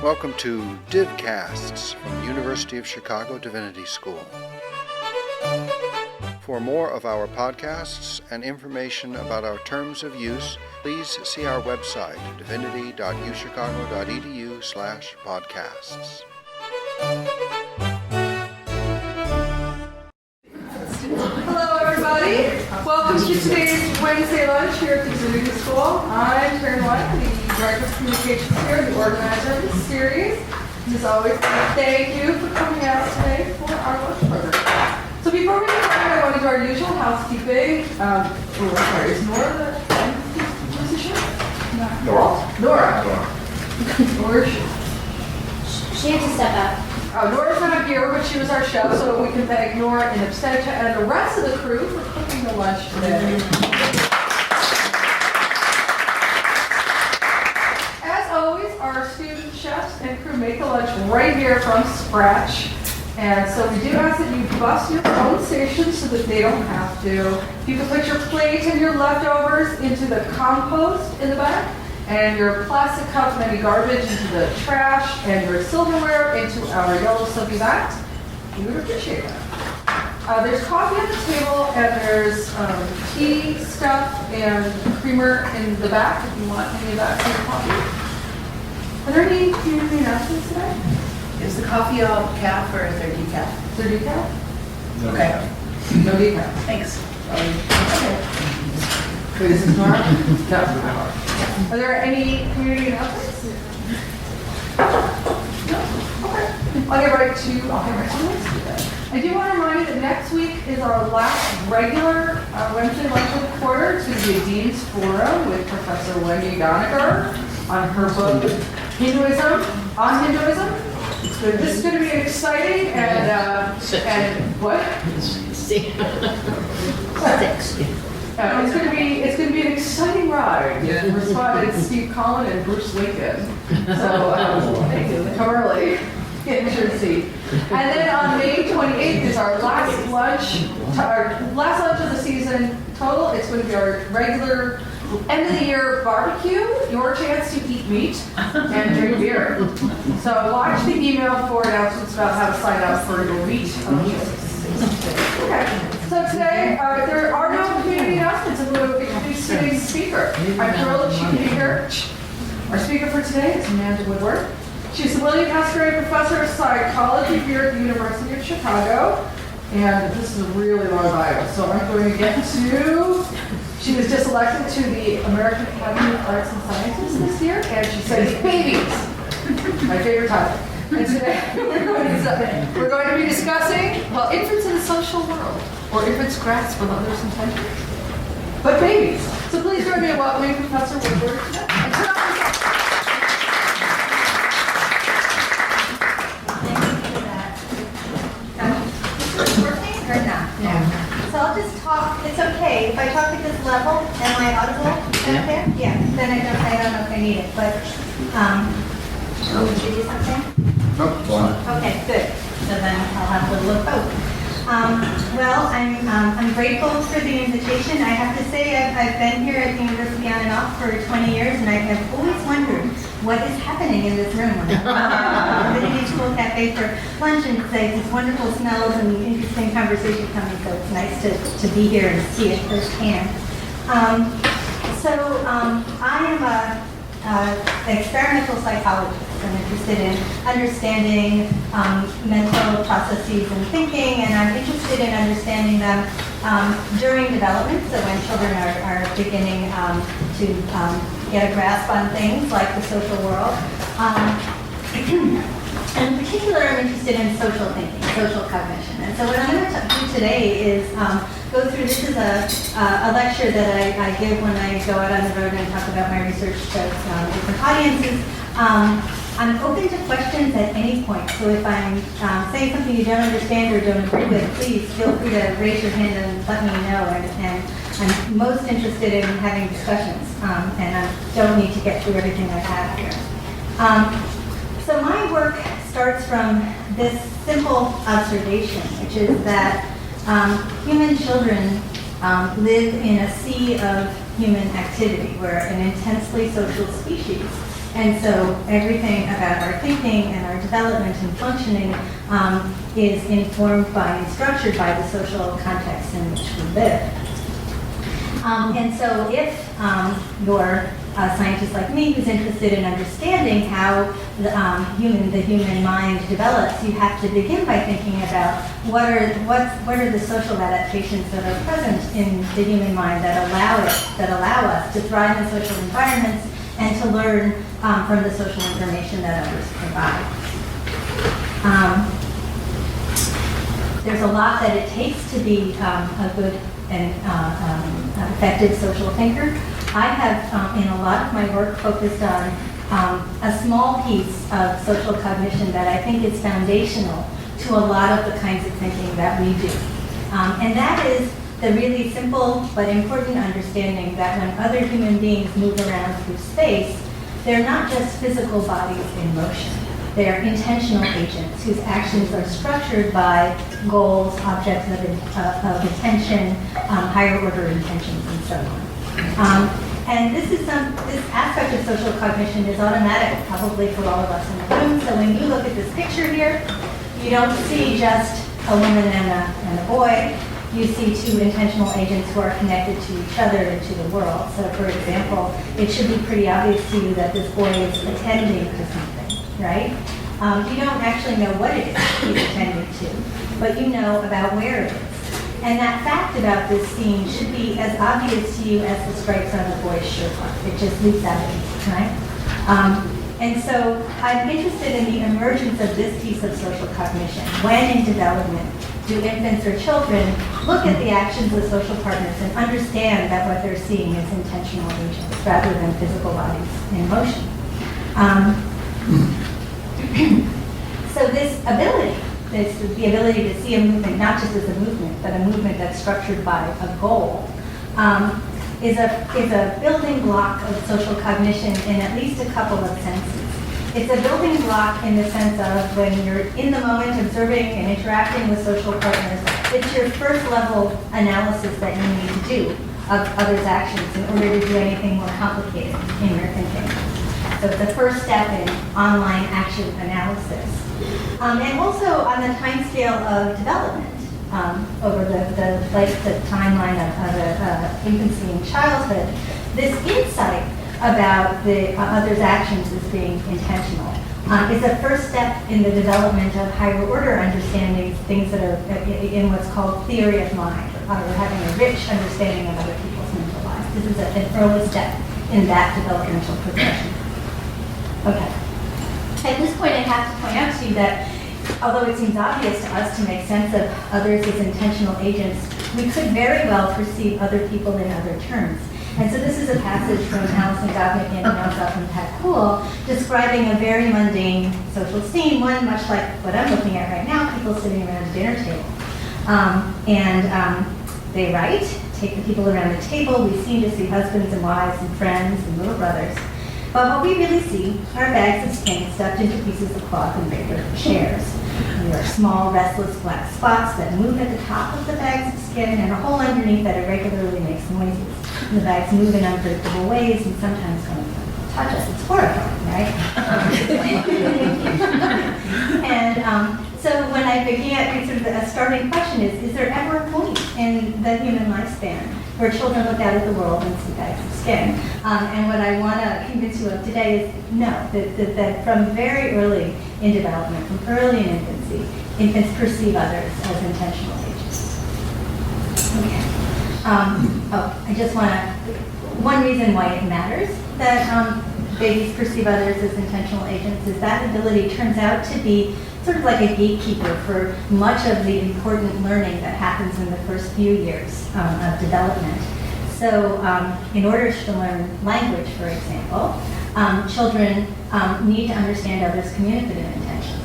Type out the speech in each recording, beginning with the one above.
Welcome to Divcasts from University of Chicago Divinity School. For more of our podcasts and information about our terms of use, please see our website, divinity.uchicago.edu/podcasts. Hello, everybody. Welcome to today's Wednesday lunch here at the Divinity School. I'm Karen White, the Director of Communications here, the organizer of this series. As always, thank you for coming out today for our lunch program. So before we get started, I want to do our usual housekeeping. Is Nora the musician? Nora. Where is she? She had to step out. Nora's not here, but she was our chef, so we can thank Nora in absentia and the rest of the crew for cooking the lunch today. As always, our student chefs and crew make the lunch right here from scratch. And so we do ask that you bust your own stations so that they don't have to. You can put your plate and your leftovers into the compost in the back, and your plastic cups and any garbage into the trash, and your silverware into our yellow soapy vat. We would appreciate that. There's coffee at the table, and there's tea stuff and creamer in the back if you want any of that kind of coffee. Are there any community announcements today? Is the coffee all calf or is there decaf? Is there decaf? Okay. No decaf. Thanks. Okay. Wait, is this Nora? No. Are there any community announcements? No? Okay. I'll get right to the next week. I do want to remind you that next week is our last regular Wednesday lunch of the quarter. It's going to be a Dean's Forum with Professor Wendy Doniger on her book, Hinduism. This is going to be exciting and what? Six. It's going to be an exciting ride. Responded Steve Collin and Bruce Lincoln. So come early, get in your seat. And then on May 28th is our last lunch of the season total. It's going to be our regular end of the year barbecue. Your chance to eat meat and drink beer. So watch the email for announcements about how to sign up for your meat on choice. Okay. So today, there are no community announcements, and we'll introduce today's speaker. I'm thrilled that she can be here. Our speaker for today is Woodward. She's the William Cascade Professor of Psychology here at the University of Chicago. And this is a really long bio, so I'm going to get to... She was just elected to the American Academy of Arts and Sciences this year, and she says, babies, my favorite topic. And today we're going to be discussing, well, infants in the social world, or infants' grasp of others' intentions, but babies. So please join me in welcoming Professor Woodward today. Thank you for that. Is this working or not? Yeah. So I'll just talk. It's okay if I talk at this level. Am I audible? Okay. Yeah. Then I don't know if I need it, but should we do something? Okay, good. So then I'll have a little of both. Well, I'm grateful for the invitation. I have to say I've been here at the university on and off for 20 years, and I have always wondered what is happening in this room when I come to the Divinity School Cafe for lunch, and it's like these wonderful smells and interesting conversation coming. So it's nice to be here and see it firsthand. I am an experimental psychologist. I'm interested in understanding mental processes and thinking, and I'm interested in understanding them during development, so when children are beginning to get a grasp on things like the social world. And in particular, I'm interested in social thinking, social cognition. And so what I'm going to do today is go through, this is a lecture that I give when I go out on the road and talk about my research to different audiences. I'm open to questions at any point, so if I'm saying something you don't understand or don't agree with, please feel free to raise your hand and let me know. And I'm most interested in having discussions, and I don't need to get through everything I have here. So my work starts from this simple observation, which is that human children live in a sea of human activity. We're an intensely social species. And so everything about our thinking and our development and functioning is informed by and structured by the social context in which we live. And so if you're a scientist like me who's interested in understanding how the human mind develops, you have to begin by thinking about what are the social adaptations that are present in the human mind that allow us to thrive in social environments and to learn from the social information that others provide. There's a lot that it takes to be a good and effective social thinker. I have, in a lot of my work, focused on a small piece of social cognition that I think is foundational to a lot of the kinds of thinking that we do. And that is the really simple but important understanding that when other human beings move around through space, they're not just physical bodies in motion. They're intentional agents whose actions are structured by goals, objects of attention, higher order intentions, and so on. And this aspect of social cognition is automatic, probably for all of us in the room. So when you look at this picture here, you don't see just a woman and a boy. You see two intentional agents who are connected to each other and to the world. So for example, it should be pretty obvious to you that this boy is attending to something, right? You don't actually know what it is he's attending to, but you know about where it is. And that fact about this scene should be as obvious to you as the stripes on the boy's shirt are. It just leaps out at you, right? And so I'm interested in the emergence of this piece of social cognition. When in development, do infants or children look at the actions of social partners and understand that what they're seeing is intentional agents rather than physical bodies in motion? So this ability, the ability to see a movement, not just as a movement, but a movement that's structured by a goal, is a building block of social cognition in at least a couple of senses. It's a building block in the sense of when you're in the moment observing and interacting with social partners, it's your first level analysis that you need to do of others' actions in order to do anything more complicated in your thinking. So it's the first step in online action analysis. And also on the time scale of development, over the timeline of infancy and childhood, this insight about the other's actions as being intentional is a first step in the development of higher order understandings, things that are in what's called theory of mind, or having a rich understanding of other people's mental lives. This is an early step in that developmental progression. Okay. At this point, I have to point out to you that although it seems obvious to us to make sense of others as intentional agents, we could very well perceive other people in other terms. And so this is a passage from Alison Gopnik and myself and Pat Poole describing a very mundane social scene, one much like what I'm looking at right now, people sitting around a dinner table. They write, take the people around the table. We seem to see husbands and wives and friends and little brothers. But what we really see are bags of skin stuffed into pieces of cloth and regular chairs. There are small, restless black spots that move at the top of the bags of skin and a hole underneath that irregularly makes noises. And the bags move in unpredictable ways, and sometimes when they touch us, it's horrifying, right? And so when I began, sort of a starting question is there ever a point in the human lifespan where children look out at the world and see bags of skin? And what I want to convince you of today is no, that from very early in development, from early in infancy, infants perceive others as intentional agents. Okay. I just want to, one reason why it matters that babies perceive others as intentional agents is that ability turns out to be sort of like a gatekeeper for much of the important learning that happens in the first few years of development. So in order to learn language, for example, children need to understand others' communicative intentions.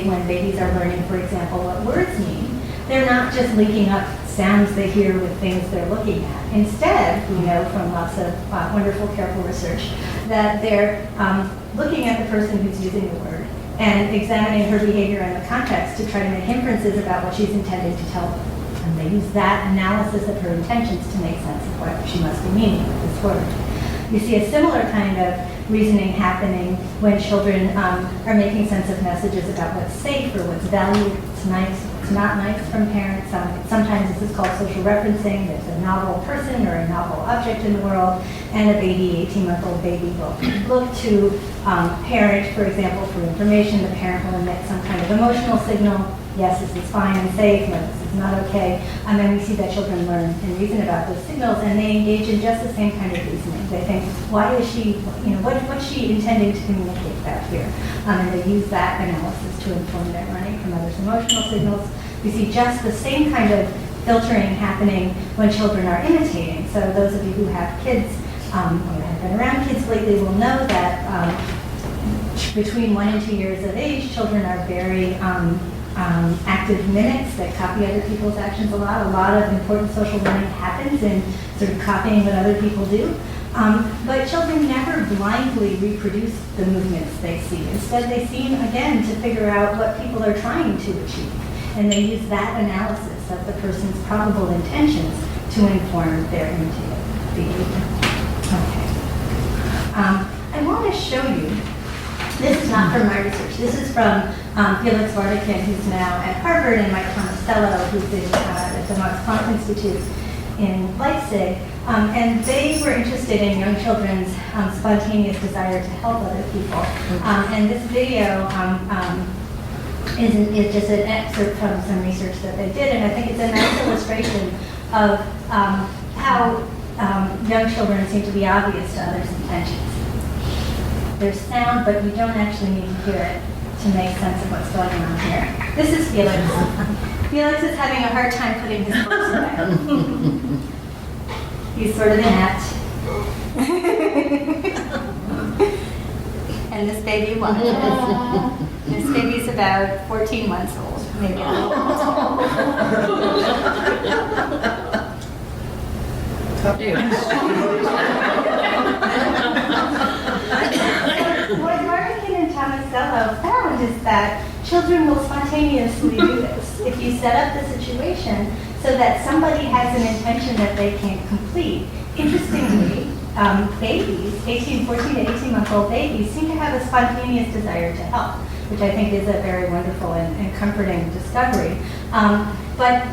When babies are learning, for example, what words mean, they're not just linking up sounds they hear with things they're looking at. Instead, we know from lots of wonderful, careful research that they're looking at the person who's using the word and examining her behavior in the context to try to make inferences about what she's intending to tell them. And they use that analysis of her intentions to make sense of what she must be meaning with this word. You see a similar kind of reasoning happening when children are making sense of messages about what's safe or what's valued, what's nice, what's not nice from parents. Sometimes this is called social referencing. There's a novel person or a novel object in the world, and a baby, 18-month-old baby, will look to parent, for example, for information. The parent will emit some kind of emotional signal. Yes, this is fine and safe. No, this is not okay. And then we see that children learn and reason about those signals, and they engage in just the same kind of reasoning. They think, why is she, what's she intending to communicate back here? And they use that analysis to inform their learning from others' emotional signals. We see just the same kind of filtering happening when children are imitating. So those of you who have kids, or have been around kids lately, will know that between 1 and 2 years of age, children are very active mimics that copy other people's actions a lot. A lot of important social learning happens in sort of copying what other people do. But children never blindly reproduce the movements they see. Instead, they seem, again, to figure out what people are trying to achieve. And they use that analysis of the person's probable intentions to inform their imitative behavior. Okay. I want to show you, this is not from my research, this is from Felix Vardakin, who's now at Harvard, and Mike Tomasello, who's at the Max Planck Institute in Leipzig. And they were interested in young children's spontaneous desire to help other people. And this video is just an excerpt from some research that they did, and I think it's a nice illustration of how young children seem to be obvious to others' intentions. There's sound, but you don't actually need to hear it to make sense of what's going on here. This is Felix. Felix is having a hard time putting his books away. He's sort of inept. And this baby watches. This baby's about 14 months old, maybe a little old. What Vardakin and Tomasello found is that children will spontaneously do this. If you set up the situation so that somebody has an intention that they can't complete, interestingly, babies, 14 to 18-month-old babies, seem to have a spontaneous desire to help, which I think is a very wonderful and comforting discovery. But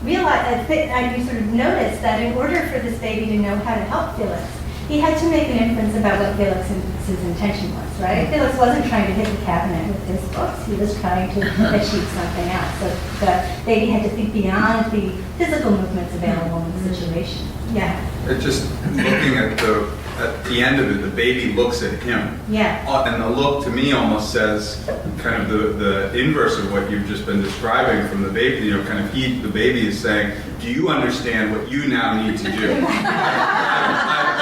you sort of notice that in order for this baby to know how to help Felix, he had to make an inference about what Felix's intention was, right? Felix wasn't trying to hit the cabinet with his books. He was trying to achieve something else. So the baby had to think beyond the physical movements available in the situation. Yeah. It's just looking at the end of it, the baby looks at him. Yeah. And the look to me almost says kind of the inverse of what you've just been describing from the baby. You know, kind of the baby is saying, do you understand what you now need to do?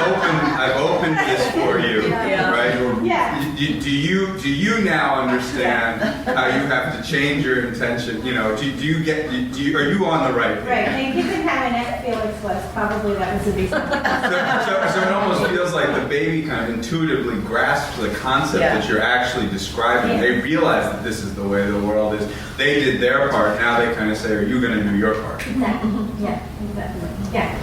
I've opened this for you, right? Yeah. Do you now understand how you have to change your intention? You know, are you on the right path? Right, and given how inept Felix was, probably that was the reason. So it almost feels like the baby kind of intuitively grasps the concept that you're actually describing. They realize that this is the way the world is. They did their part, now they kind of say, are you going to do your part? Exactly, yeah, exactly, yeah.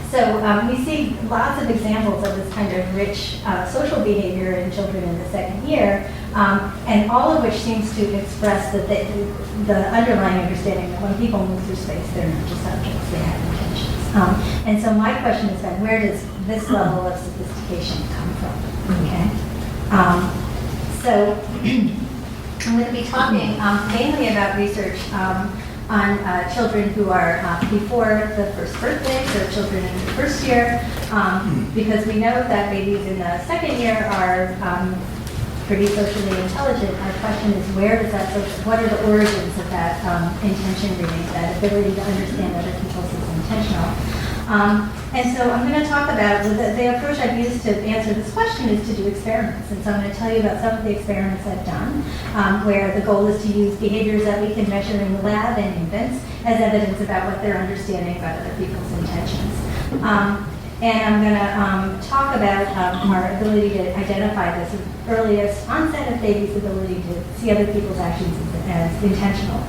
So we see lots of examples of this kind of rich social behavior in children in the second year, and all of which seems to express that the underlying understanding that when people move through space, they're not just objects, they have intentions. And so my question is then, where does this level of sophistication come from? Okay. So I'm going to be talking mainly about research on children who are before the first birthday, so children in the first year, because we know that babies in the second year are pretty socially intelligent. Our question is, where does that what are the origins of that intention reading, that ability to understand other people's is intentional? And so I'm going to talk about, the approach I've used to answer this question is to do experiments. And so I'm going to tell you about some of the experiments I've done, where the goal is to use behaviors that we can measure in the lab and infants as evidence about what they're understanding about other people's intentions. And I'm going to talk about our ability to identify this earliest onset of baby's ability to see other people's actions as intentional.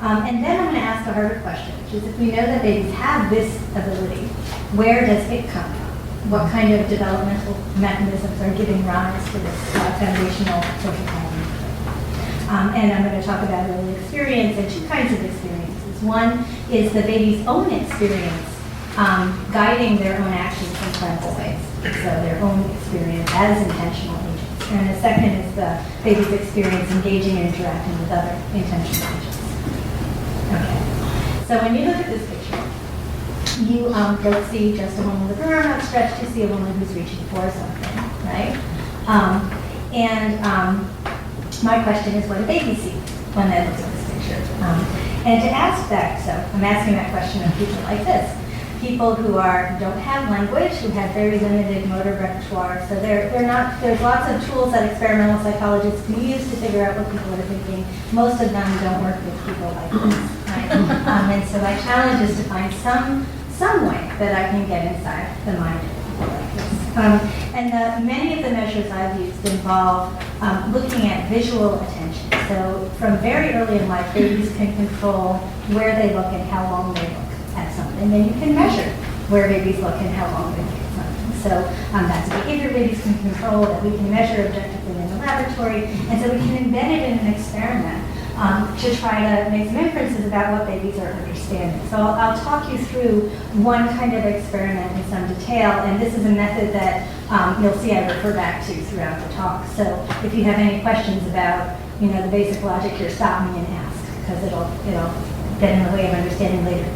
And then I'm going to ask a harder question, which is if we know that babies have this ability, where does it come from? what kind of developmental mechanisms are giving rise to this foundational social cognition. And I'm going to talk about early experience and two kinds of experiences. One is the baby's own experience guiding their own actions in clinical ways, so their own experience as intentional agents. And the second is the baby's experience engaging and interacting with other intentional agents. Okay, so when you look at this picture, you don't see just a woman with her arm outstretched, you see a woman who's reaching for something, right? My question is, what do babies see when they look at this picture? And to ask that, so I'm asking that question of people like this. People who don't have language, who have very limited motor repertoire, so they're not, there's lots of tools that experimental psychologists can use to figure out what people are thinking. Most of them don't work with people like this, right? And so my challenge is to find some way that I can get inside the mind of people like this. Many of the measures I've used involve looking at visual attention. So from very early in life, babies can control where they look and how long they look at something. Then you can measure where babies look and how long they look at something. So that's a behavior babies can control, that we can measure objectively in the laboratory, and so we can embed it in an experiment to try to make some inferences about what babies are understanding. So I'll talk you through one kind of experiment in some detail, and this is a method that you'll see I refer back to throughout the talk. So if you have any questions about the basic logic here, stop me and ask, because it'll get in the way of understanding later things.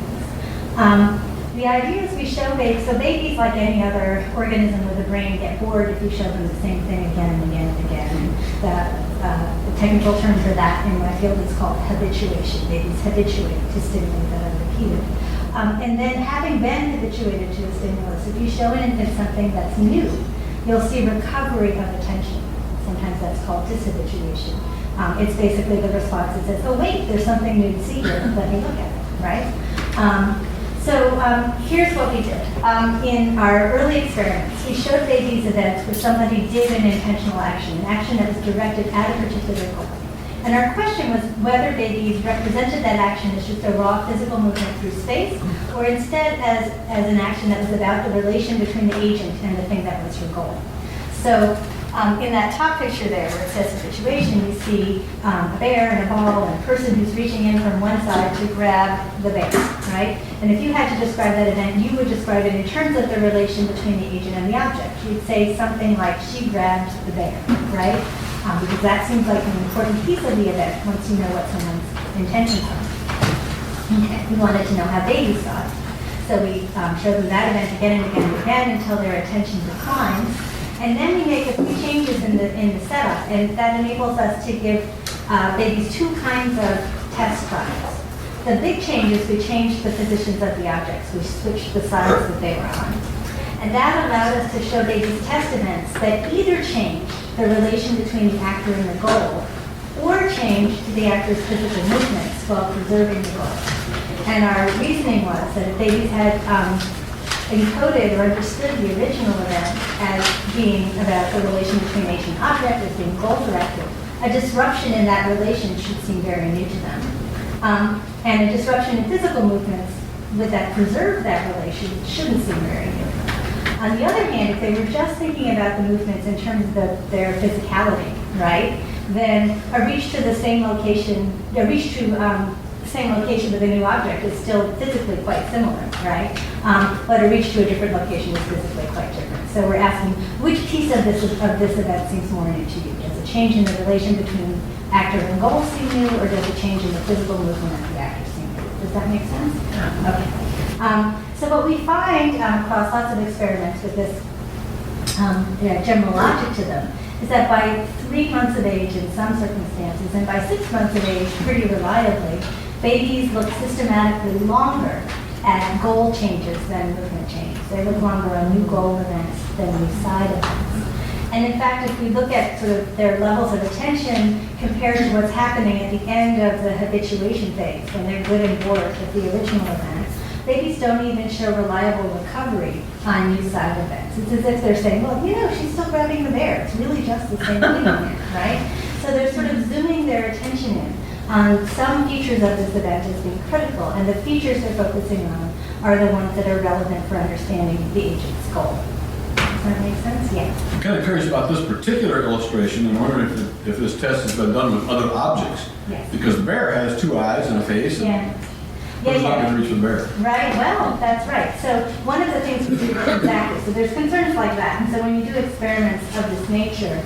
The idea is we show babies, so babies, like any other organism with a brain, get bored if you show them the same thing again and again and again. And the technical term for that in my field is called habituation. Babies habituate to stimuli that are repeated. And then having been habituated to a stimulus, if you show an infant something that's new, you'll see recovery of attention. Sometimes that's called dishabituation. It's basically the response that says, oh wait, there's something new to see here, let me look at it, right? So here's what we did. In our early experiments, we showed babies events where somebody did an intentional action, an action that was directed at a particular goal. And our question was whether babies represented that action as just a raw physical movement through space, or instead as an action that was about the relation between the agent and the thing that was your goal. So in that top picture there, where it says habituation, you see a bear and a ball and a person who's reaching in from one side to grab the bear, right? And if you had to describe that event, you would describe it in terms of the relation between the agent and the object. You'd say something like, she grabbed the bear, right? Because that seems like an important piece of the event once you know what someone's intentions are. Okay, we wanted to know how babies saw it. So we showed them that event again and again and again until their attention declines. And then we make a few changes in the setup, and that enables us to give babies two kinds of test trials. The big change is we changed the positions of the objects. We switched the sides that they were on. And that allowed us to show babies test events that either changed the relation between the actor and the goal, or changed the actor's physical movements while preserving the goal. And our reasoning was that if babies had encoded or understood the original event as being about the relation between agent and object, as being goal-directed, a disruption in that relation should seem very new to them. And a disruption in physical movements that preserve that relation shouldn't seem very new. On the other hand, if they were just thinking about the movements in terms of their physicality, right, then a reach to the same location, with a new object is still physically quite similar, right? But a reach to a different location is physically quite different. So we're asking, which piece of this event seems more new to you? Does a change in the relation between actor and goal seem new, or does a change in the physical movement of the actor seem new? Does that make sense? Okay. So what we find across lots of experiments with this general logic to them is that by 3 months of age in some circumstances, and by 6 months of age pretty reliably, babies look systematically longer at goal changes than movement changes. They look longer on new goal events than new side events. And in fact, if we look at sort of their levels of attention compared to what's happening at the end of the habituation phase, when they're good and bored at the original events, babies don't even show reliable recovery on new side events. It's as if they're saying, well, she's still grabbing the bear. It's really just the same thing, right? So they're sort of zooming their attention in on some features of this event as being critical, and the features they're focusing on are the ones that are relevant for understanding the agent's goal. Does that make sense? Yeah. I'm kind of curious about this particular illustration and wondering if this test has been done with other objects. Yes. Because the bear has two eyes and a face. And Yeah. Who's not going to reach for the bear? Right, well, that's right. So one of the things we do exactly, so there's concerns like that. And so when you do experiments of this nature,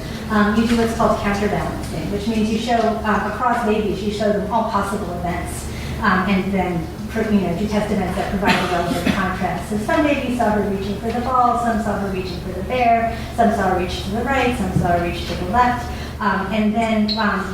you do what's called counterbalancing, which means you show, across babies, you show them all possible events. And then, do test events that provide a relative contrast. So some babies saw her reaching for the ball, some saw her reaching for the bear, some saw her reach to the right, some saw her reach to the left. And then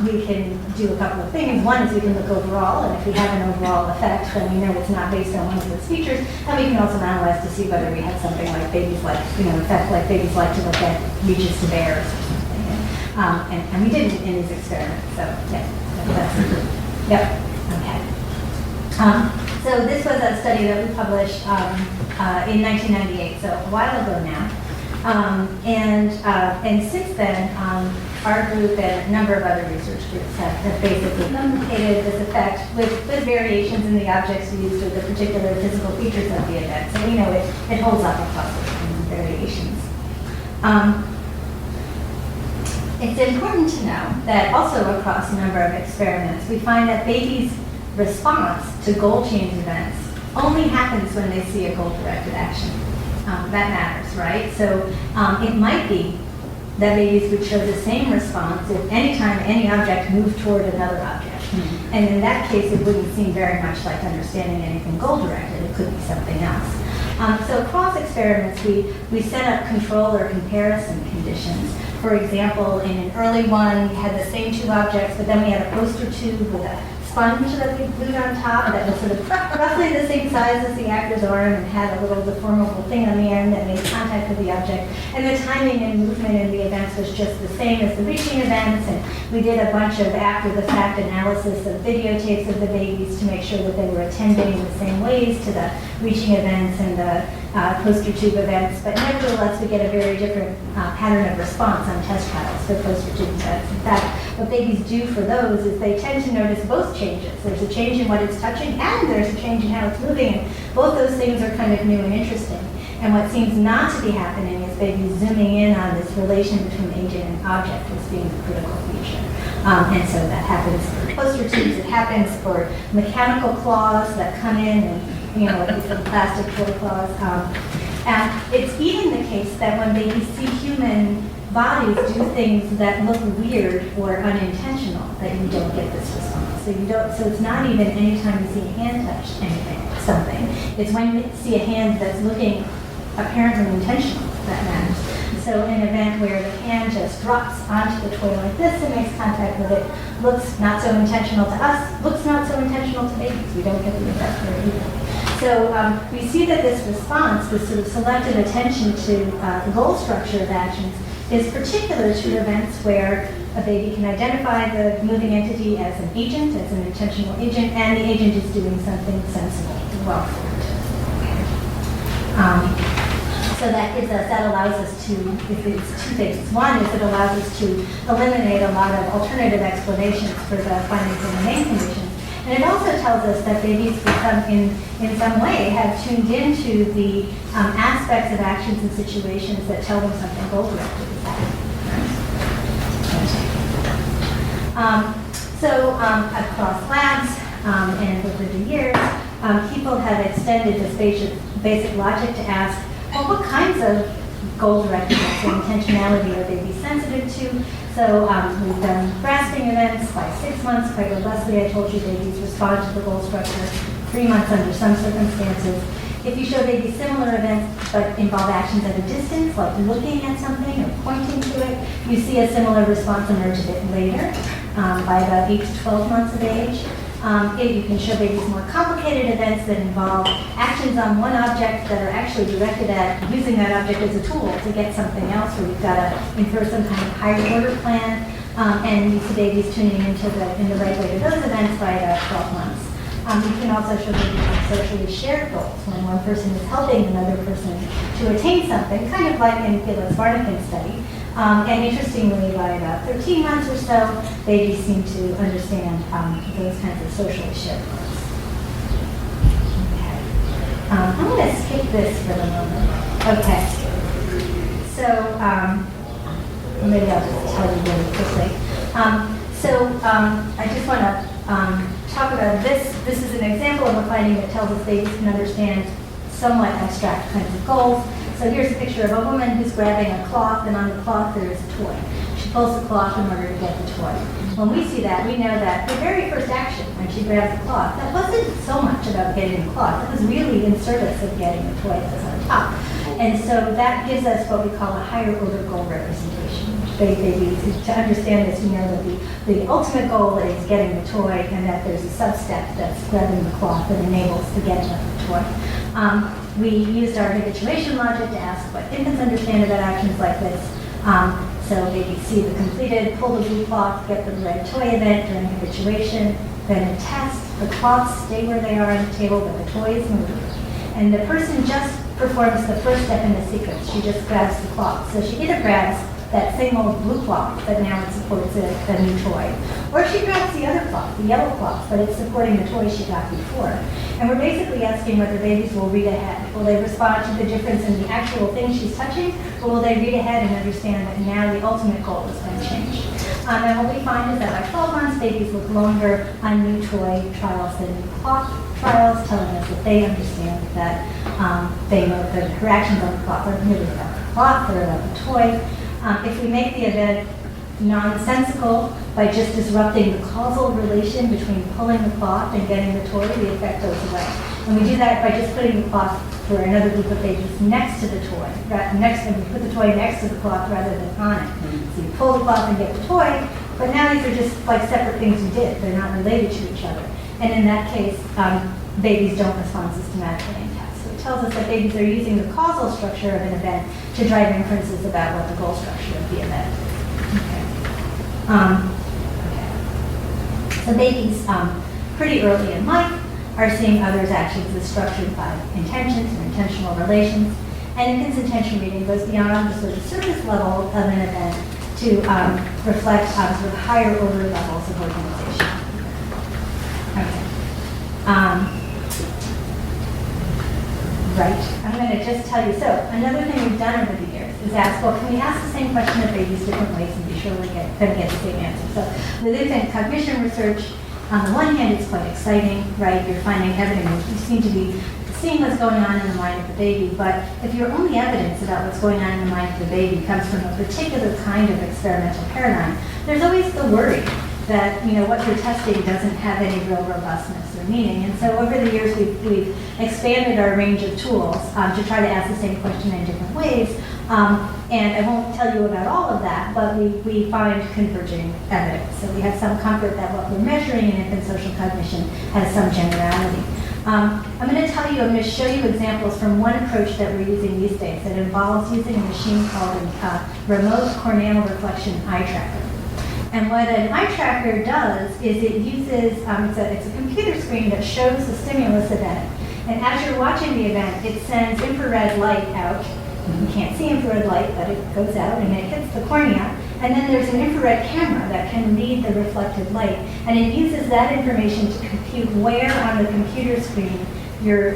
we can do a couple of things. One is we can look overall, and if we have an overall effect, then we know it's not based on one of those features. And we can also analyze to see whether we have something like babies like, effect like babies like to look at reaches to bears or something. And we did in these experiments. So yeah, that's yep. Okay. So this was a study that we published in 1998, so a while ago now. And since then, our group and a number of other research groups have basically implicated this effect with variations in the objects used or the particular physical features of the event. So we know it holds up across those variations. It's important to know that also across a number of experiments, we find that babies' response to goal change events only happens when they see a goal-directed action. That matters, right? So it might be that babies would show the same response if anytime any object moved toward another object. Mm-hmm. And in that case, it wouldn't seem very much like understanding anything goal-directed. It could be something else. So across experiments, we set up control or comparison conditions. For example, in an early one, we had the same two objects, but then we had a poster tube with a sponge that we glued on top that was sort of roughly the same size as the actor's arm and had a little deformable thing on the end that made contact with the object. And the timing and movement in the events was just the same as the reaching events. And we did a bunch of after-the-fact analysis of videotapes of the babies to make sure that they were attending in the same ways to the reaching events and the poster tube events. But nevertheless, we get a very different pattern of response on test trials for poster tube events. In fact, what babies do for those is they tend to notice both changes. There's a change in what it's touching and there's a change in how it's moving. And both those things are kind of new and interesting. And what seems not to be happening is babies zooming in on this relation between agent and object as being the critical feature. And so that happens for poster tubes. It happens for mechanical claws that come in and, these little plastic toy claws. And it's even the case that when babies see human bodies do things that look weird or unintentional, that you don't get this response. So it's not even anytime you see a hand touch something. It's when you see a hand that's looking apparently intentional that matters. So in an event where the hand just drops onto the toy like this and makes contact with it, looks not so intentional to us, looks not so intentional to babies. We don't get the effect very easily. So we see that this response, this sort of selective attention to the goal structure of actions, is particular to events where a baby can identify the moving entity as an agent, as an intentional agent, and the agent is doing something sensible, well formed. So that allows us to, if it's two things. One is it allows us to eliminate a lot of alternative explanations for the findings in the main conditions. And it also tells us that babies in some way have tuned into the aspects of actions and situations that tell them something goal-directed is happening. So across labs and over the years, people have extended this basic logic to ask, well, what kinds of goal-directedness or intentionality are babies sensitive to? So we've done grasping events by 6 months. Quite robustly, I told you babies respond to the goal structure. 3 months under some circumstances. If you show babies similar events but involve actions at a distance, like looking at something or pointing to it, you see a similar response emerge a bit later, by about 8 to 12 months of age. You can show babies more complicated events that involve actions on one object that are actually directed at using that object as a tool to get something else, where you've got to infer some kind of higher order plan, and you see babies tuning in the right way to those events by about 12 months. You can also show babies on socially shared goals, when one person is helping another person to attain something, kind of like in Felix Barnican's study. And interestingly, by about 13 months or so, babies seem to understand those kinds of socially shared goals. Okay. I'm going to skip this for the moment. Okay. So maybe I'll just tell you really quickly. I just want to talk about this. This is an example of a finding that tells us babies can understand somewhat abstract kinds of goals. So here's a picture of a woman who's grabbing a cloth, and on the cloth there is a toy. She pulls the cloth in order to get the toy. When we see that, we know that the very first action when she grabs the cloth, that wasn't so much about getting the cloth. It was really in service of getting the toy that's on top. And so that gives us what we call a higher order goal representation. To understand this, we know that the ultimate goal is getting the toy, and that there's a sub-step that's grabbing the cloth that enables the getting of the toy. We used our habituation logic to ask what infants understand about actions like this. So they see the completed, pull the blue cloth, get the red toy event during habituation, then a test, the cloths stay where they are on the table, but the toys move. And the person just performs the first step in the sequence. She just grabs the cloth. So she either grabs that same old blue cloth, but now it supports a new toy. Or she grabs the other cloth, the yellow cloth, but it's supporting the toy she got before. And we're basically asking whether babies will read ahead. Will they respond to the difference in the actual thing she's touching, or will they read ahead and understand that now the ultimate goal has been changed? And what we find is that by 12 months, babies look longer on new toy trials than new cloth trials, telling us that they understand that they know that her actions on the cloth are really about the cloth, they're about the toy. If we make the event nonsensical by just disrupting the causal relation between pulling the cloth and getting the toy, the effect goes away. And we do that by just putting the cloth for another group of babies next to the toy. And we put the toy next to the cloth rather than on it. So you pull the cloth and get the toy, but now these are just like separate things you did. They're not related to each other. And in that case, babies don't respond systematically in tests. So it tells us that babies are using the causal structure of an event to drive inferences about what the goal structure of the event is. So babies, pretty early in life, are seeing others' actions as structured by intentions or intentional relations. And infants' intention reading goes beyond the sort of surface level of an event to reflect sort of higher order levels of organization. Okay. Right. I'm going to just tell you. So another thing we've done over the years is ask, well, can we ask the same question of babies different ways and be sure we're going to get the same answer? So with infant cognition research, on the one hand, it's quite exciting, right? You're finding evidence. You seem to be seeing what's going on in the mind of the baby. But if your only evidence about what's going on in the mind of the baby comes from a particular kind of experimental paradigm, there's always the worry that what you're testing doesn't have any real robustness or meaning. And so over the years, we've expanded our range of tools to try to ask the same question in different ways. And I won't tell you about all of that, but we find converging evidence. So we have some comfort that what we're measuring in infant social cognition has some generality. I'm going to show you examples from one approach that we're using these days that involves using a machine called a remote corneal reflection eye tracker. And what an eye tracker does is it uses, it's a computer screen that shows a stimulus event. And as you're watching the event, it sends infrared light out. You can't see infrared light, but it goes out and it hits the cornea. And then there's an infrared camera that can read the reflected light. And it uses that information to compute where on the computer screen your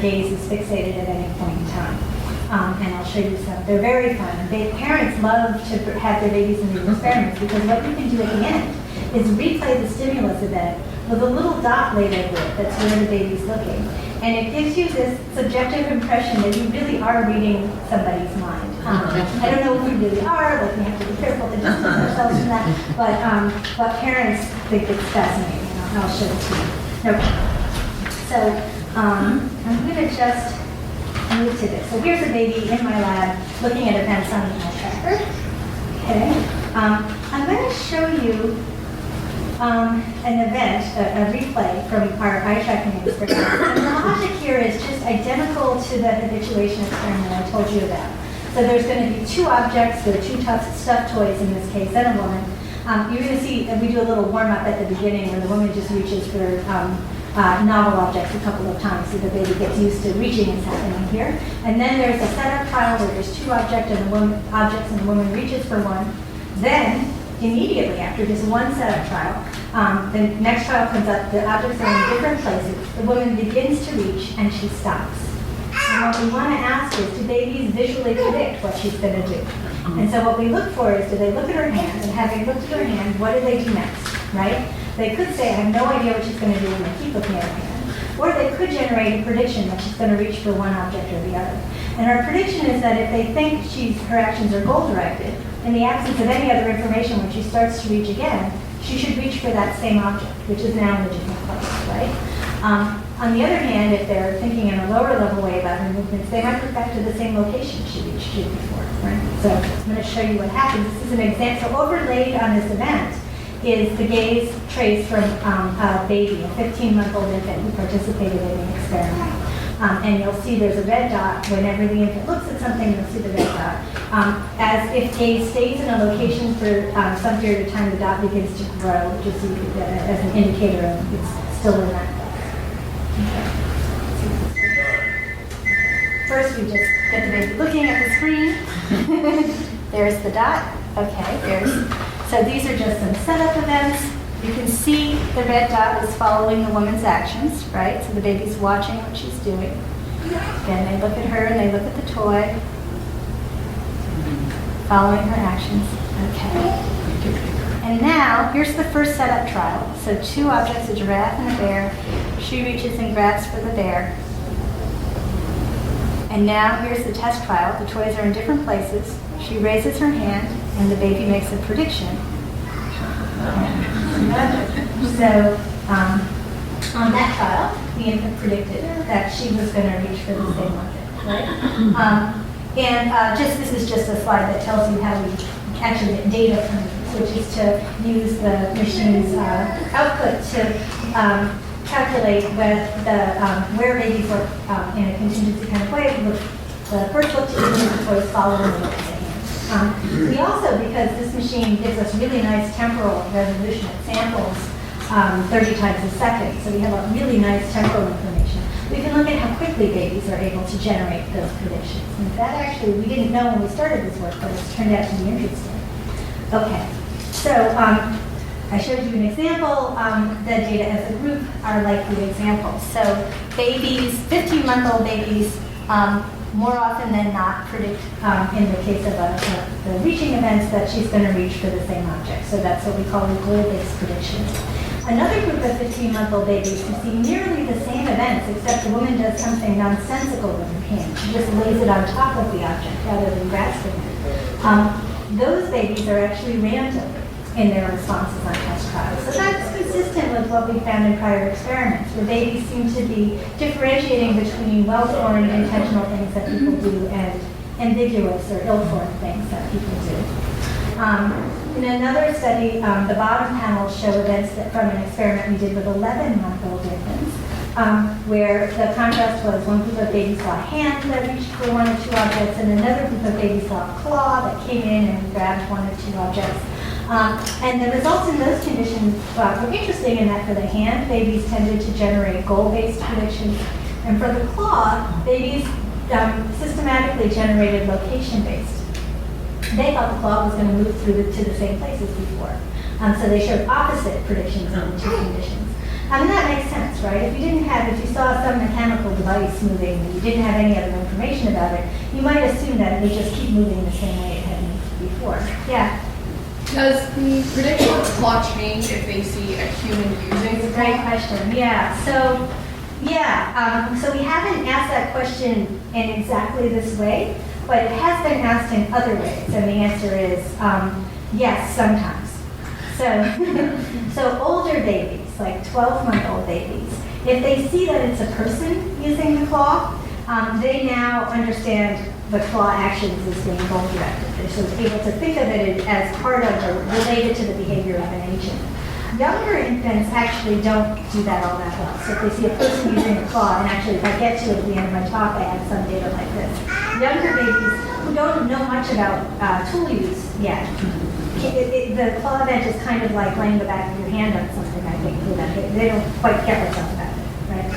gaze is fixated at any point in time. And I'll show you some. They're very fun. Parents love to have their babies in these experiments because what you can do at the end is replay the stimulus event with a little dot laid over it that's where the baby's looking. And it gives you this subjective impression that you really are reading somebody's mind. I don't know if we really are, like we have to be careful to distance ourselves from that, but parents think it's fascinating. I'll show it to you. Okay. So I'm going to just move to this. So here's a baby in my lab looking at events on the eye tracker. Okay. I'm going to show you an event, a replay from our eye tracking experiment. And the logic here is just identical to the habituation experiment I told you about. So there's going to be two objects, there are two stuffed toys in this case, and a woman. You're going to see that we do a little warm-up at the beginning where the woman just reaches for novel objects a couple of times so the baby gets used to reaching is happening here. And then there's a setup trial where there's two objects and the woman reaches for one. Then, immediately after just one setup trial, the next trial comes up, the objects are in different places, the woman begins to reach and she stops. And what we want to ask is, do babies visually predict what she's going to do? And so what we look for is, do they look at her hand, and having looked at her hand, what do they do next, right? They could say, I have no idea what she's going to do, and they keep looking at her hand. Or they could generate a prediction that she's going to reach for one object or the other. And our prediction is that if they think her actions are goal-directed, in the absence of any other information, when she starts to reach again, she should reach for that same object, which is now in a different place, right? On the other hand, if they're thinking in a lower level way about her movements, they might look back to the same location she reached to before, right? So I'm going to show you what happens. This is an example. So overlaid on this event is the gaze trace from a baby, a 15-month-old infant who participated in an experiment. And you'll see there's a red dot. Whenever the infant looks at something, you'll see the red dot. As if gaze stays in a location for some period of time, the dot begins to grow, just so as an indicator of it's still in that place. First, we just get the baby looking at the screen. There's the dot. Okay, so these are just some setup events. You can see the red dot is following the woman's actions, right? So the baby's watching what she's doing. Then they look at her and they look at the toy, following her actions. Okay. And now, here's the first setup trial. So 2 objects, a giraffe and a bear. She reaches and grabs for the bear. And now, here's the test trial. The toys are in different places. She raises her hand, and the baby makes a prediction. So, on that trial, the infant predicted that she was going to reach for the same object, right? This is just a slide that tells you how we actually get data from these, which is to use the machine's output to calculate where babies look in a contingency kind of way. The first look to the toys following the look at the hand. We also, because this machine gives us really nice temporal resolution, it samples 30 times a second, so we have a really nice temporal information. We can look at how quickly babies are able to generate those predictions. And that actually, we didn't know when we started this work, but it's turned out to be interesting. Okay, so I showed you an example. The data as a group are likely examples. So babies, 15-month-old babies, more often than not predict, in the case of the reaching events, that she's going to reach for the same object. So that's what we call a goal-based prediction. Another group of 15-month-old babies who see nearly the same events, except the woman does something nonsensical with her hand. She just lays it on top of the object rather than grasping it. Those babies are actually random in their responses on test trials. So that's consistent with what we found in prior experiments, where babies seem to be differentiating between well-formed intentional things that people do and ambiguous or ill-formed things that people do. In another study, the bottom panels show events from an experiment we did with 11-month-old infants, where the contrast was one group of babies saw a hand that reached for 1 or 2 objects, and another group of babies saw a claw that came in and grabbed 1 or 2 objects. And the results in those conditions were interesting in that for the hand, babies tended to generate goal-based predictions, and for the claw, babies systematically generated location-based. They thought the claw was going to move to the same place as before. So they showed opposite predictions in the 2 conditions. And that makes sense, right? If you saw some mechanical device moving and you didn't have any other information about it, you might assume that it would just keep moving the same way it had moved before. Yeah? Does the prediction of the claw change if they see a human using the Great claw? question. Yeah. So we haven't asked that question in exactly this way, but it has been asked in other ways, and the answer is yes, sometimes. So older babies, like 12-month-old babies, if they see that it's a person using the claw, they now understand the claw actions as being goal-directed. They're sort of able to think of it as part of or related to the behavior of an agent. Younger infants actually don't do that all that well. So if they see a person using a claw, and actually if I get to it at the end of my talk, I have some data like this. Younger babies who don't know much about tool use yet, the claw event is kind of like laying the back of your hand on something, I think, for them. They don't quite get what's up about it, right?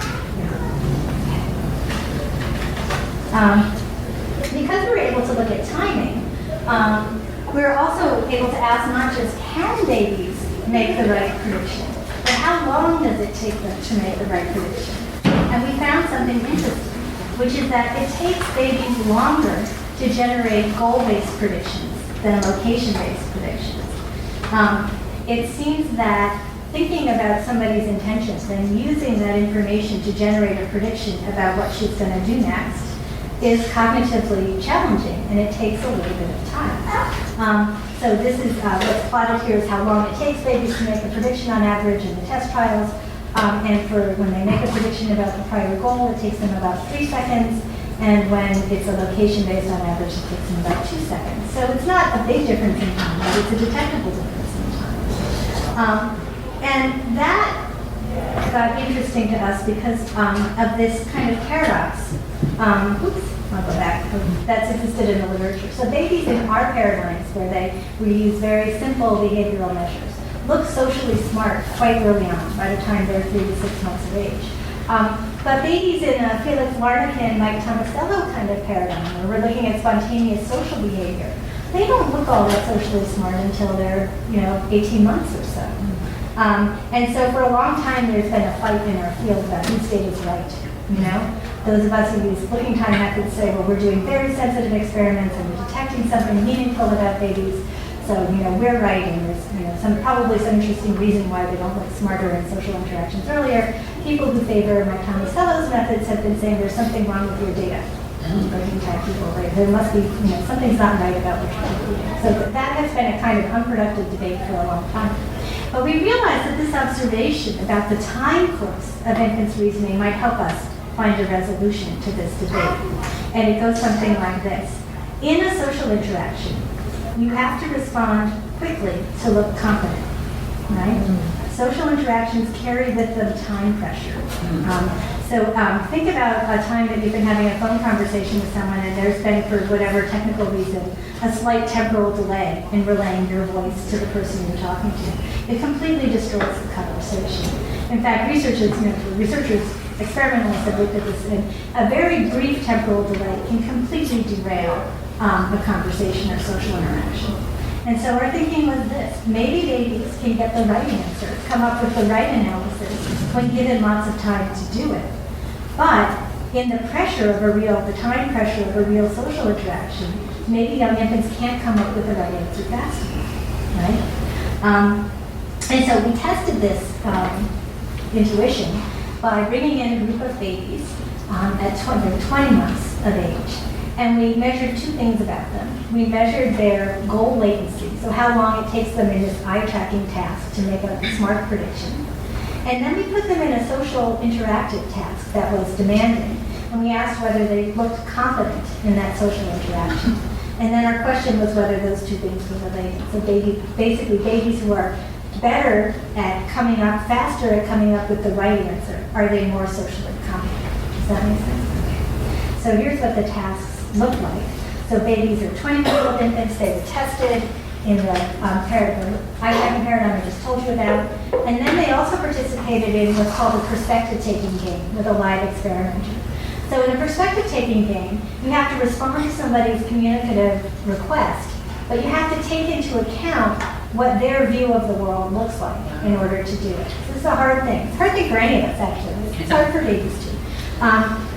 Yeah. Because we're able to look at timing, we're also able to ask not just can babies make the right prediction, but how long does it take them to make the right prediction? And we found something interesting. which is that it takes babies longer to generate goal-based predictions than location-based predictions. It seems that thinking about somebody's intentions and using that information to generate a prediction about what she's going to do next is cognitively challenging, and it takes a little bit of time. So this is what's plotted here is how long it takes babies to make a prediction on average in the test trials. And for when they make a prediction about the prior goal, it takes them about 3 seconds. And when it's a location based on average, it takes them about 2 seconds. So it's not a big difference in time, but it's a detectable difference in time. And that got interesting to us because of this kind of paradox. I'll go back. That's existed in the literature. So babies in our paradigms, where we use very simple behavioral measures, look socially smart quite early on, by the time they're 3 to 6 months of age. But babies in a Felix Larnacan, Mike Tomasello kind of paradigm, where we're looking at spontaneous social behavior, they don't look all that socially smart until they're, 18 months or so. And so for a long time, there's been a fight in our field about whose data is right. Those of us who use looking time methods say, well, we're doing very sensitive experiments and we're detecting something meaningful about babies. So, we're right, and there's probably some interesting reason why they don't look smarter in social interactions earlier. People who favor Mike Tomasello's methods have been saying there's something wrong with your data. Breaking time people, right? There must be, something's not right about what you're doing. So that has been a kind of unproductive debate for a long time. But we realized that this observation about the time course of infants' reasoning might help us find a resolution to this debate. And it goes something like this. In a social interaction, you have to respond quickly to look confident, right? Social interactions carry with them time pressure. So think about a time that you've been having a phone conversation with someone and there's been, for whatever technical reason, a slight temporal delay in relaying your voice to the person you're talking to. It completely destroys the conversation. In fact, researchers, experimentalists have looked at this, and a very brief temporal delay can completely derail a conversation or social interaction. And so our thinking was this: maybe babies can get the right answer, come up with the right analysis when given lots of time to do it. But in the pressure of the time pressure of a real social interaction, maybe young infants can't come up with the right answer fast enough, right? And so we tested this intuition by bringing in a group of babies at 20 months of age. And we measured 2 things about them. We measured their goal latency, so how long it takes them in this eye-tracking task to make a smart prediction. And then we put them in a social interactive task that was demanding. And we asked whether they looked confident in that social interaction. And then our question was whether those 2 things were related. So basically babies who are better at faster at coming up with the right answer, are they more socially competent? Does that make sense? Okay. So here's what the tasks look like. So babies are 20-month-old infants. They were tested in the eye-tracking paradigm I just told you about. And then they also participated in what's called a perspective-taking game with a live experimenter. So in a perspective-taking game, you have to respond to somebody's communicative request, but you have to take into account what their view of the world looks like in order to do it. This is a hard thing. It's a hard thing for any of us, actually. It's hard for babies, too.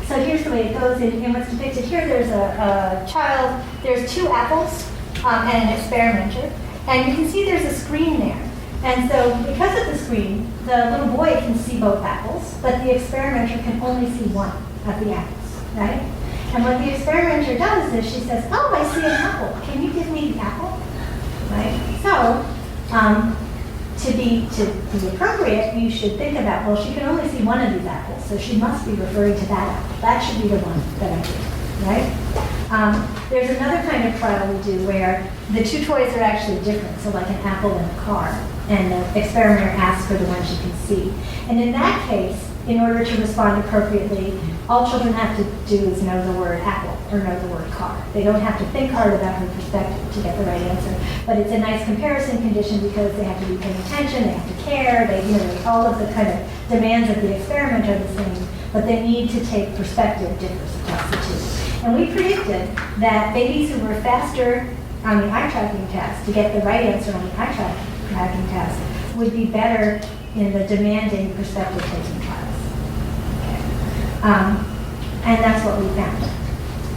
So here's the way it goes. In what's depicted here, there's a child, there's 2 apples and an experimenter. And you can see there's a screen there. And so because of the screen, the little boy can see both apples, but the experimenter can only see one of the apples, right? And what the experimenter does is she says, oh, I see an apple. Can you give me the apple? Right? So, to be appropriate, you should think about, well, she can only see one of these apples, so she must be referring to that apple. That should be the one that I do, right? There's another kind of trial we do where the 2 toys are actually different, so like an apple and a car, and the experimenter asks for the one she can see. And in that case, in order to respond appropriately, all children have to do is know the word apple or know the word car. They don't have to think hard about her perspective to get the right answer. But it's a nice comparison condition because they have to be paying attention, they have to care, all of the kind of demands of the experiment are the same, but they need to take perspective differs across the 2. And we predicted that babies who were faster on the eye-tracking test to get the right answer on the eye-tracking test would be better in the demanding perspective-taking trials. And that's what we found.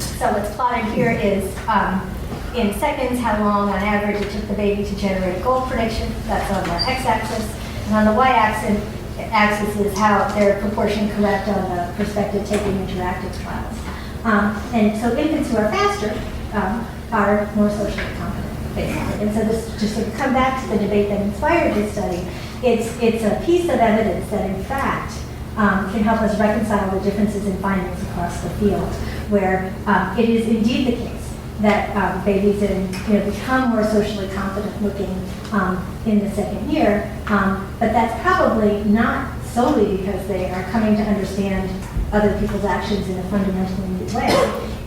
So what's plotted here is in seconds how long on average it took the baby to generate a goal prediction. That's on the x-axis. And on the y-axis is how their proportion correct on the perspective taking interactive trials. And so infants who are faster are more socially competent, basically. And so this, just to come back to the debate that inspired this study, it's a piece of evidence that in fact can help us reconcile the differences in findings across the field, where it is indeed the case that babies become more socially competent looking in the second year, but that's probably not solely because they are coming to understand other people's actions in a fundamentally new way.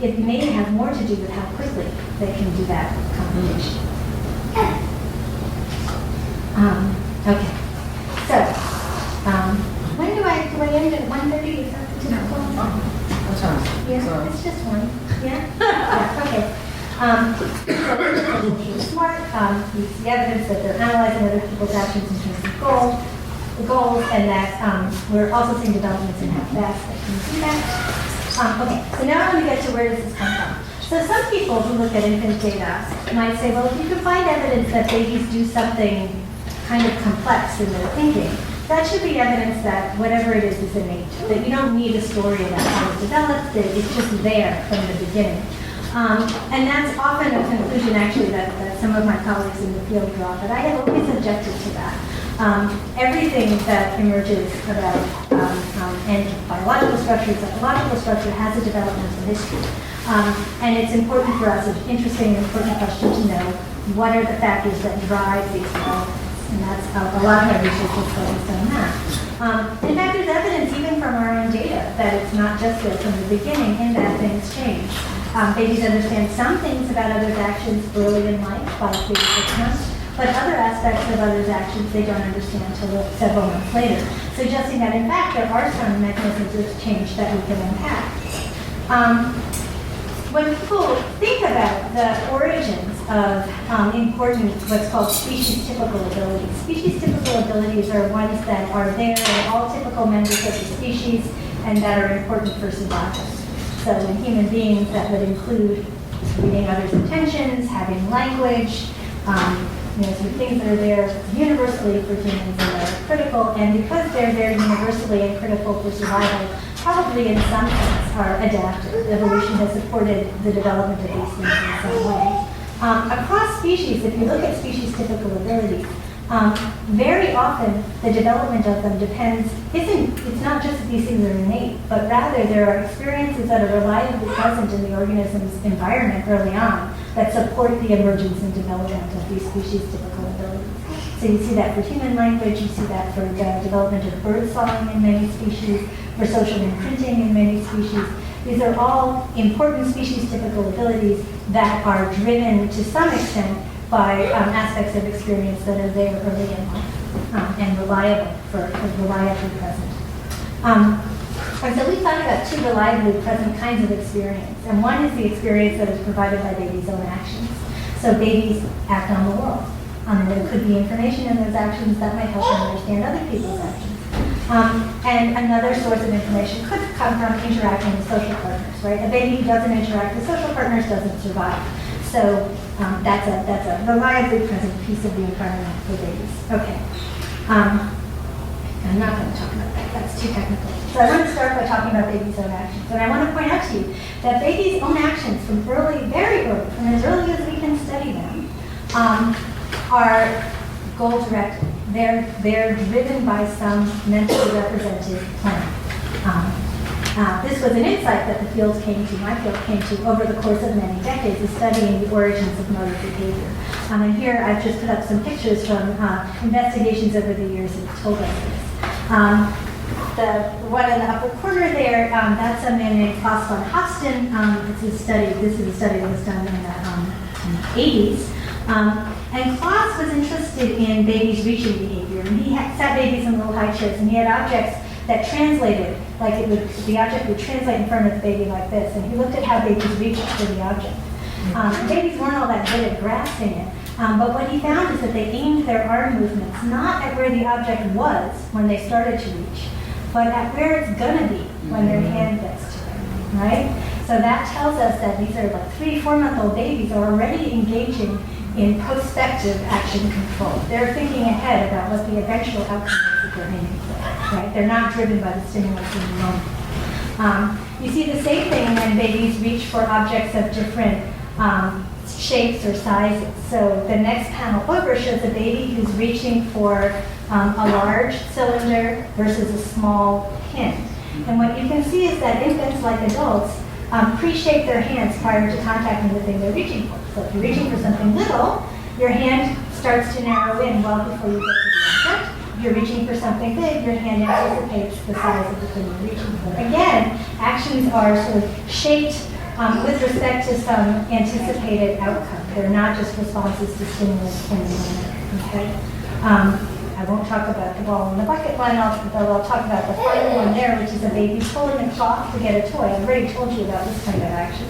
It may have more to do with how quickly they can do that computation. Okay, so when do I end at 1:30? Is that the typical? What's on? Yeah, it's just one. Yeah? Yeah, okay. So, smart, you see evidence that they're analyzing other people's actions in terms of goals, and that we're also seeing developments in how fast they can do that. Okay, so now I'm going to get to where does this come from. So some people who look at infant data might say, well, if you can find evidence that babies do something kind of complex in their thinking, that should be evidence that whatever it is innate, that you don't need a story about how it's developed, that it's just there from the beginning. And that's often a conclusion, actually, that some of my colleagues in the field draw, but I have always objected to that. Everything that emerges about and biological structure, psychological structure has a developmental history. And it's important for us, an interesting and important question to know what are the factors that drive these developments. And that's a lot of our research is focused on that. In fact, there's evidence even from our own data that it's not just there from the beginning in that things change. Babies understand some things about others' actions early in life, 5 to 6 months, but other aspects of others' actions they don't understand until several months later, suggesting that in fact there are some mechanisms of change that we can unpack. When people think about the origins of important what's called species-typical abilities, species-typical abilities are ones that are there in all typical members of the species and that are important for survival. So in human beings, that would include reading others' intentions, having language, some things that are there universally for humans and are critical, and because they're there universally and critical for survival, probably in some sense are adaptive. Evolution has supported the development of these things in some way. Across species, if you look at species-typical abilities, very often the development of them it's not just that these things are innate, but rather there are experiences that are reliably present in the organism's environment early on that support the emergence and development of these species-typical abilities. So you see that for human language, you see that for the development of bird song in many species, for social imprinting in many species. These are all important species-typical abilities that are driven to some extent by aspects of experience that are there early in life and reliably present. And so we thought about 2 reliably present kinds of experience. And one is the experience that is provided by babies' own actions. So babies act on the world. And there could be information in those actions that might help them understand other people's actions. And another source of information could come from interacting with social partners, right? A baby who doesn't interact with social partners doesn't survive. So that's a reliably present piece of the environment for babies. Okay. I'm not going to talk about that. That's too technical. So I want to start by talking about babies' own actions. And I want to point out to you that babies' own actions from very early, from as early as we can study them, are goal-directed. They're driven by some mentally represented plan. This was an insight that the field my field came to over the course of many decades of studying the origins of motor behavior. And here I've just put up some pictures from investigations over the years that have told us this. The one in the upper corner there, that's a man named Klaus von Hofsten. This is a study that was done in the 80s. And Klaus was interested in babies' reaching behavior. And he sat babies in little high chairs, and he had objects that translated, the object would translate in front of the baby like this. And he looked at how babies reached for the object. Babies weren't all that good at grasping it. But what he found is that they aimed their arm movements not at where the object was when they started to reach, but at where it's going to be when their hand gets to it. right? So that tells us that these are like 3-4-month-old babies are already engaging in prospective action control. They're thinking ahead about what the eventual outcome is that they're aiming for, right? They're not driven by the stimulus in the moment. You see the same thing when babies reach for objects of different shapes or sizes. So the next panel over shows a baby who's reaching for a large cylinder versus a small pin. And what you can see is that infants, like adults, pre-shape their hands prior to contacting the thing they're reaching for. So if you're reaching for something little, your hand starts to narrow in well before you get to the object. If you're reaching for something big, your hand anticipates the size of the thing you're reaching for. Again, actions are sort of shaped with respect to some anticipated outcome. They're not just responses to stimulus in the moment, okay? I won't talk about the ball in the bucket one, I'll talk about the final one there, which is a baby pulling a cloth to get a toy. I've already told you about this kind of action.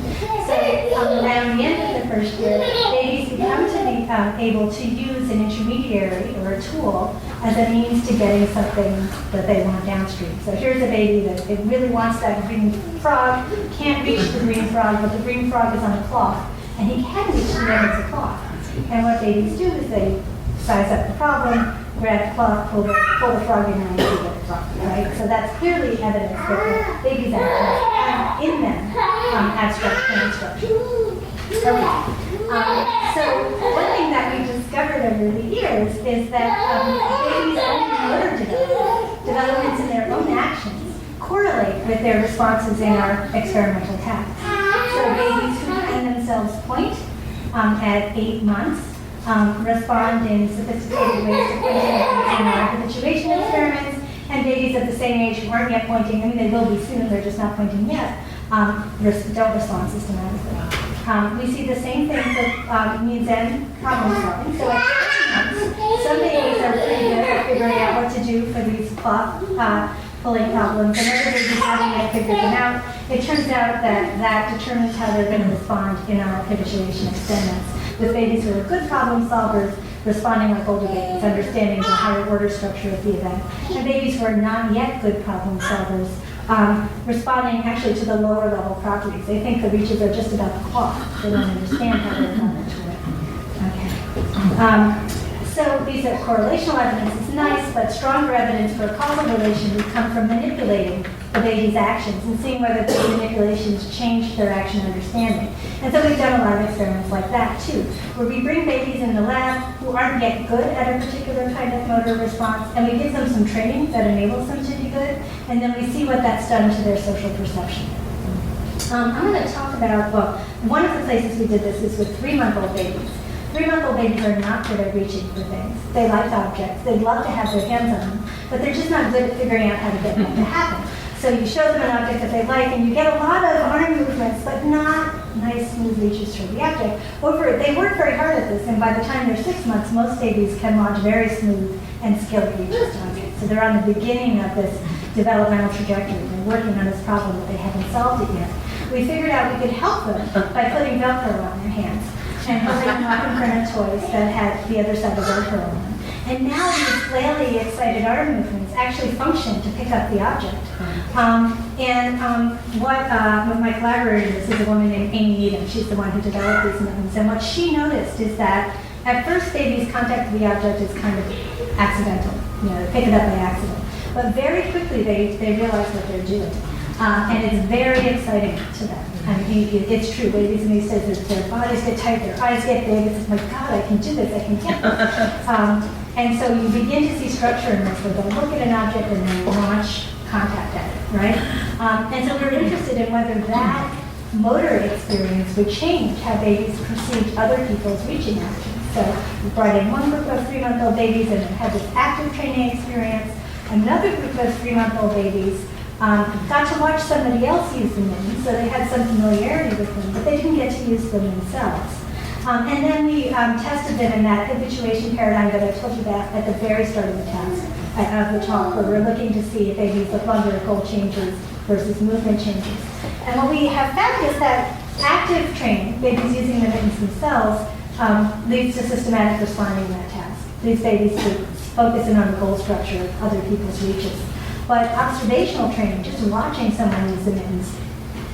So around the end of the first year, babies become to be able to use an intermediary or a tool as a means to getting something that they want downstream. So here's a baby that it really wants that green frog, can't reach the green frog, but the green frog is on a cloth, and he can reach the end of the cloth. And what babies do is they size up the problem, grab the cloth, pull the frog in, and get the frog, right? So that's clearly evidence that the babies actually have in them abstract plan structure. Okay. So one thing that we discovered over the years is that babies' own motor developments in their own actions correlate with their responses in our experimental tasks. So babies who find themselves point at 8 months respond in sophisticated ways to pointing in our habituation experiments, and babies of the same age who aren't yet pointing, I mean they will be soon, they're just not pointing yet, don't respond systematically. We see the same thing for means and problem solving. So at 3 months, some babies are pretty good at figuring out what to do for these cloth pulling problems, and other babies haven't yet figured them out. It turns out that that determines how they're going to respond in our habituation experiments, with babies who are good problem solvers responding like older babies, understanding the higher order structure of the event, and babies who are not yet good problem solvers responding actually to the lower level properties. They think the reaches are just about the cloth. They don't understand how they're coming to it. Okay. So these are correlational evidence. It's nice, but stronger evidence for a causal relation would come from manipulating the baby's actions and seeing whether those manipulations change their action understanding. And so we've done a lot of experiments like that too, where we bring babies in the lab who aren't yet good at a particular kind of motor response, and we give them some training that enables them to be good, and then we see what that's done to their social perception. I'm going to talk about, well, one of the places we did this is with 3-month-old babies. 3-month-old babies are not good at reaching for things. They like objects. They'd love to have their hands on them, but they're just not good at figuring out how to get that to happen. So you show them an object that they like, and you get a lot of arm movements, but not nice, smooth reaches for the object. They work very hard at this, and by the time they're 6 months, most babies can launch very smooth and skilled reaches to objects. So they're on the beginning of this developmental trajectory. They're working on this problem, but they haven't solved it yet. We figured out we could help them by putting Velcro on their hands and holding them up in front of toys that had the other side of Velcro on them. And now these flaily excited arm movements actually function to pick up the object. What my collaborator is a woman named Amy Needham. She's the one who developed these movements. And what she noticed is that at first babies' contact with the object is kind of accidental. They pick it up by accident. But very quickly they realize what they're doing. And it's very exciting to them. I mean, it's true. Babies in these stages, their bodies get tight, their eyes get big. It's like, God, I can do this. I can get this. And so you begin to see structure in this, where they'll look at an object and then launch contact at it, right? And so we're interested in whether that motor experience would change how babies perceived other people's reaching actions. So we brought in one group of 3-month-old babies and had this active training experience. Another group of 3-month-old babies got to watch somebody else use the mittens, so they had some familiarity with them, but they didn't get to use them themselves. And then we tested them in that habituation paradigm that I told you about at the very start of the task, of the talk, where we're looking to see if babies look longer goal changes versus movement changes. And what we have found is that active training, babies using the mittens themselves, leads to systematic responding to that task. These babies focus in on the goal structure of other people's reaches. But observational training, just watching someone use the mittens,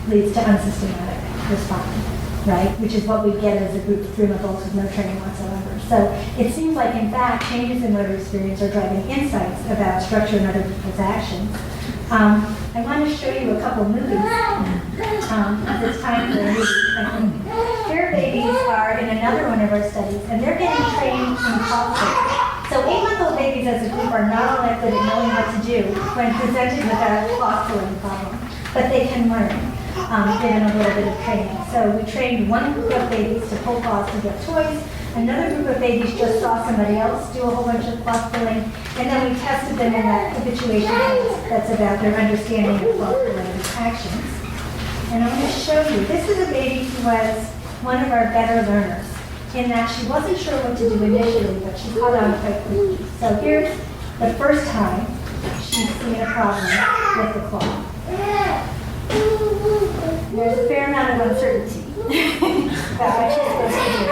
leads to unsystematic responding, right? Which is what we get as a group of 3-month-olds with no training whatsoever. So it seems like, in fact, changes in motor experience are driving insights about structure and other people's actions. I want to show you a couple movies. It's time for a movie, I think. Here babies are in another one of our studies, and they're getting trained in cloth filling. So 8-month-old babies as a group are not all that good at knowing what to do when presented with a cloth filling problem, but they can learn given a little bit of training. So we trained one group of babies to pull cloths to get toys. Another group of babies just saw somebody else do a whole bunch of cloth filling, and then we tested them in that habituation test that's about their understanding of cloth filling actions. And I'm going to show you, this is a baby who was one of our better learners, in that she wasn't sure what to do initially, but she caught on quite quickly. So here's the first time she's seen a problem with the cloth. There's a fair amount of uncertainty about what she's supposed to do.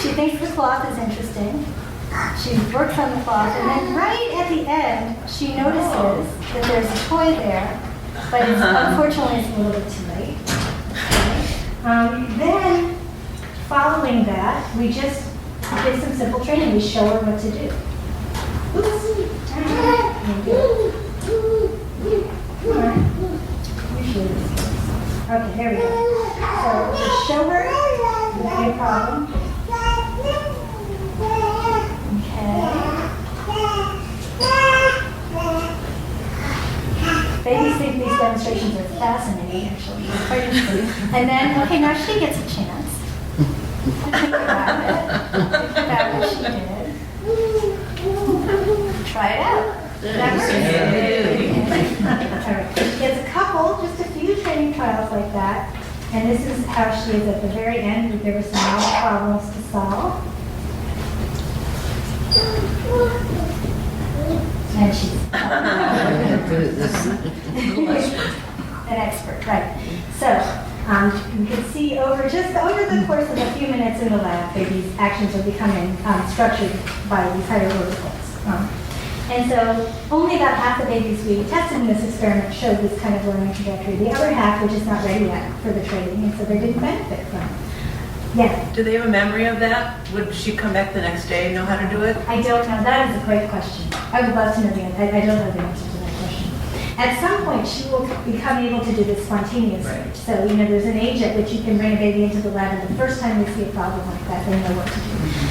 She thinks the cloth is interesting. She works on the cloth, and then right at the end, she notices that there's a toy there, but it's, unfortunately it's a little bit too late. Then, following that, we just did some simple training. We show her what to do. All right. Usually this goes. Okay, here we go. So just show her the problem. Okay. Babies think these demonstrations are fascinating, actually. It's quite interesting. And then, okay, now she gets a chance to think about it, about what she did. Try it out. That works. All right. She gets a couple, just a few training trials like that. And this is how she is at the very end. We give her some math problems to solve. And she's an expert, right. So you can see over the course of a few minutes in the lab, babies' actions are becoming structured by these higher order goals. And so only about half the babies we tested in this experiment showed this kind of learning trajectory. The other half were just not ready yet for the training, and so they didn't benefit from it. Yeah? Do they have a memory of that? Would she come back the next day and know how to do it? I don't know. That is a great question. I would love to know the answer. I don't know the answer to that question. At some point, she will become able to do this spontaneously. Right. So, there's an age at which you can bring a baby into the lab, and the first time they see a problem like that, they know what to do.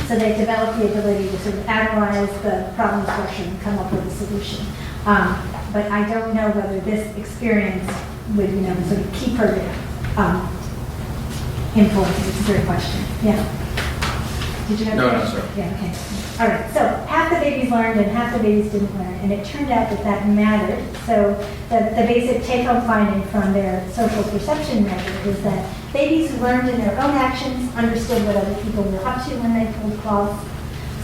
So they've developed the ability to sort of analyze the problem structure and come up with a solution. But I don't know whether this experience would, sort of keep her there. Influence, it's a great question. Yeah. Did you have No, that? no, sir. Yeah, okay. All right, so half the babies learned and half the babies didn't learn, and it turned out that that mattered. So the basic take-home finding from their social perception measure is that babies who learned in their own actions understood what other people were up to when they pulled cloths.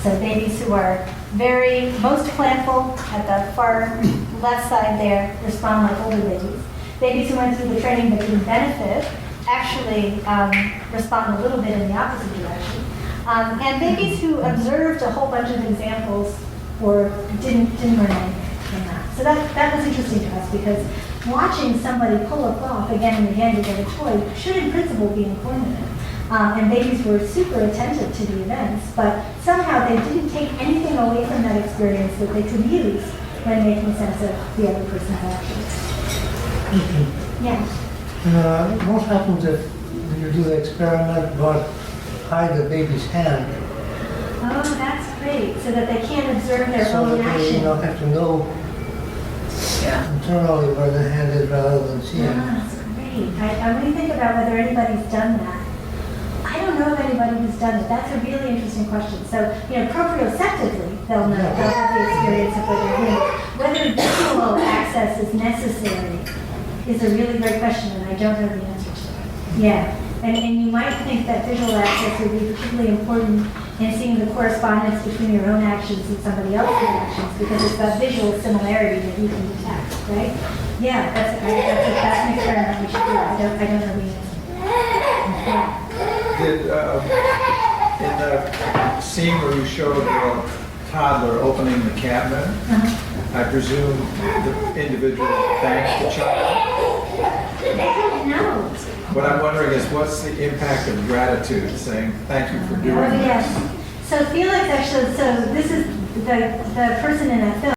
So babies who are most planful at the far left side there respond like older babies. Babies who went through the training but didn't benefit actually respond a little bit in the opposite direction. And babies who observed a whole bunch of examples or didn't learn anything from that. So that was interesting to us because watching somebody pull a cloth again and again to get a toy should in principle be informative. And babies were super attentive to the events, but somehow they didn't take anything away from that experience that they could use when making sense of the other person's actions. Yeah. What happens if you do the experiment but hide the baby's hand? Oh, that's great. So that they can't observe their So own that they action. have to know internally where the hand is rather than seeing. That's great. I want to think about whether anybody's done that. I don't know of anybody who's done it. That's a really interesting question. So, proprioceptively, they'll know. They'll have the experience of whether visual access is necessary is a really great question, and I don't know the answer to it. Yeah. And you might think that visual access would be particularly important in seeing the correspondence between your own actions and somebody else's actions, because it's that visual similarity that you can detect, right? Yeah, that's an experiment we should do. I don't know the answer. Yeah. In the scene where you showed toddler opening the cabinet, I presume the individual thanked the child. No. What I'm wondering is, what's the impact of gratitude, saying thank you for doing Oh, this? yes. So Felix actually, so this is the person in that film.